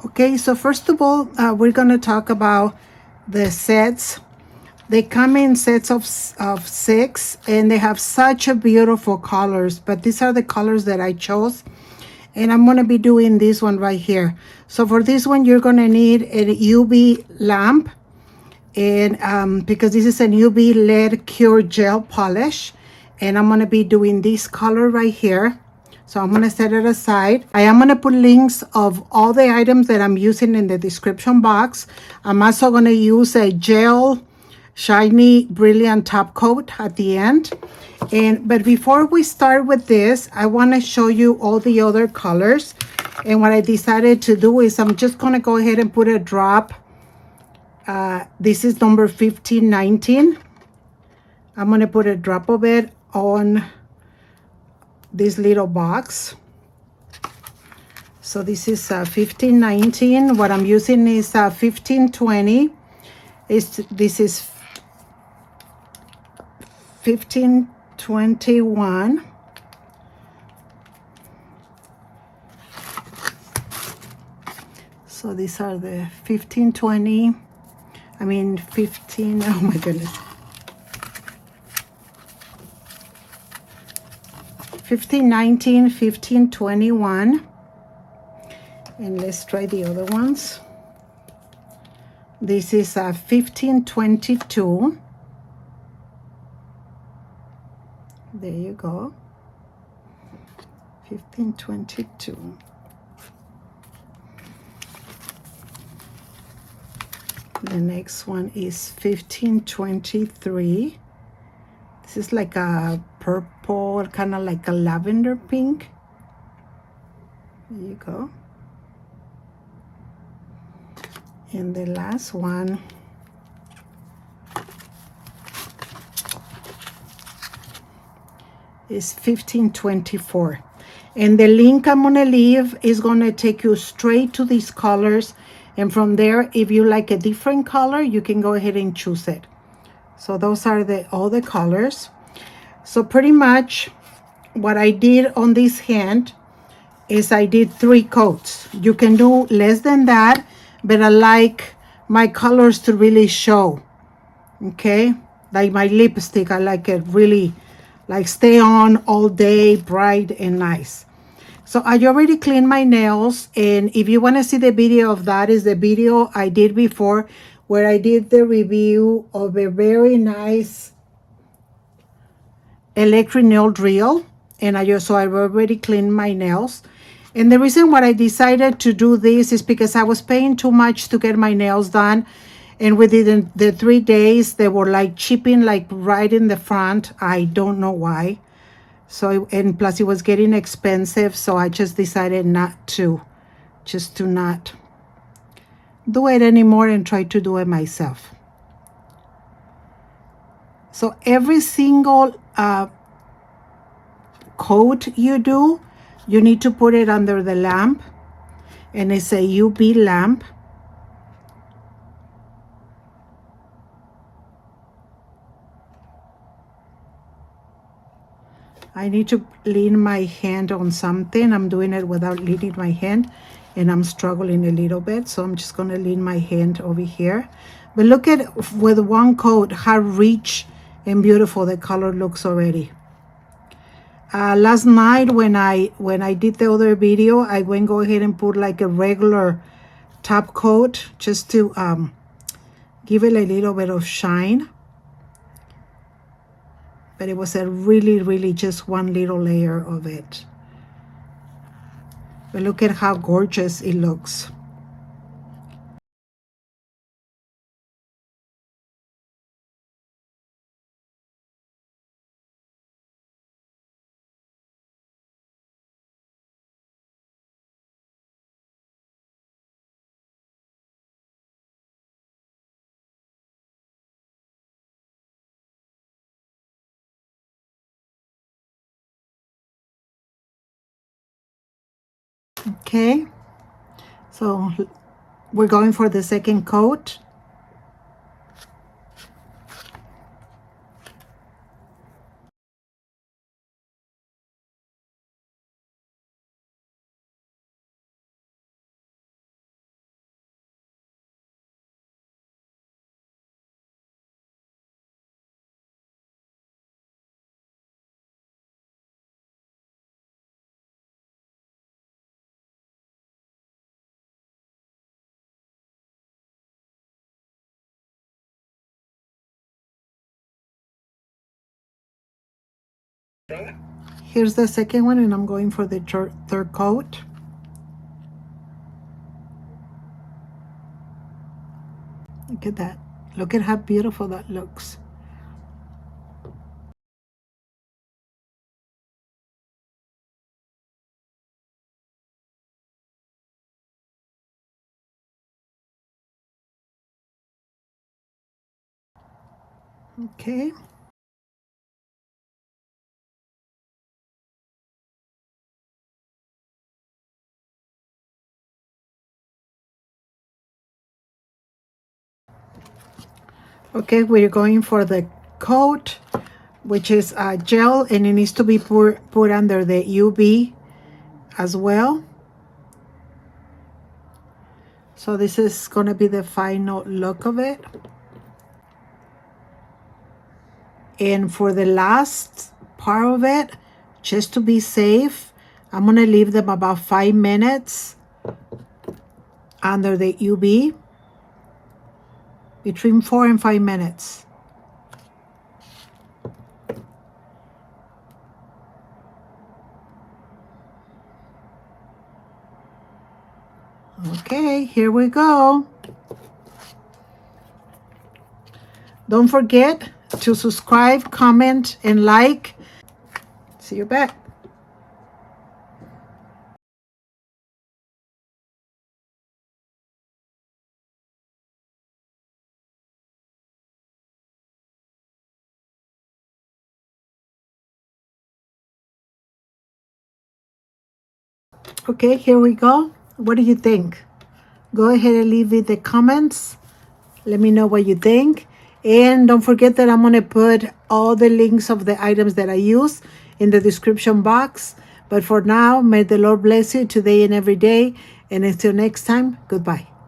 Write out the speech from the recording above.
Okay, so first of all, we're going to talk about the sets. They come in sets of 6, and they have such a beautiful colors, but these are the colors that I chose, and I'm going to be doing this one right here. So for this one, you're going to need a UV lamp, and because this is an UV LED cure gel polish, and I'm going to be doing this color right here. So I'm going to set it aside. I am going to put links of all the items that I'm using in the description box. I'm also going to use a gel shiny brilliant top coat at the end. But before we start with this, I want to show you all the other colors. And what I decided to do is I'm just going to go ahead and put a drop. This is number 1519. I'm going to put a drop of it on this little box. So this is 1519. What I'm using is 1520. This is 1521. So these are the 1520. I mean 15. Oh my goodness. 1519, 1521. And let's try the other ones. This is 1522. There you go. 1522. The next one is 1523. This is like a purple, kind of like a lavender pink. There you go. And the last one is 1524. And the link I'm going to leave is going to take you straight to these colors. And from there, if you like a different color, you can go ahead and choose it. So those are all the colors. So pretty much what I did on this hand is I did 3 coats. You can do less than that, but I like my colors to really show. Okay, like my lipstick, I like it really like stay on all day, bright and nice. So I already cleaned my nails, and if you want to see the video of that, is the video I did before where I did the review of a very nice electric nail drill. And I've already cleaned my nails. And the reason why I decided to do this is because I was paying too much to get my nails done, and within the 3 days they were like chipping like right in the front. I don't know why. So, and plus it was getting expensive, so I just decided not to do it anymore and try to do it myself. So every single coat you do, you need to put it under the lamp, and it's a UV lamp. I need to lean my hand on something. I'm doing it without leaning my hand, and I'm struggling a little bit, so I'm just going to lean my hand over here. But look at, with one coat, how rich and beautiful the color looks already. Last night when I did the other video, I went go ahead and put like a regular top coat just to give it a little bit of shine. But it was a really just one little layer of it. But look at how gorgeous it looks. Okay, so we're going for the second coat. Here's the second one, and I'm going for the third coat. Look at that. Look at how beautiful that looks. Okay. Okay, we're going for the coat, which is gel, and it needs to be put under the UV as well. So this is going to be the final look of it. And for the last part of it, just to be safe, I'm going to leave them about 5 minutes under the UV, between 4 and 5 minutes. Okay, here we go. Don't forget to subscribe, comment, and like. See you back. Okay, here we go. What do you think? Go ahead and leave it the comments. Let me know what you think. And don't forget that I'm going to put all the links of the items that I use in the description box. But for now, may the Lord bless you today and every day. And until next time, goodbye.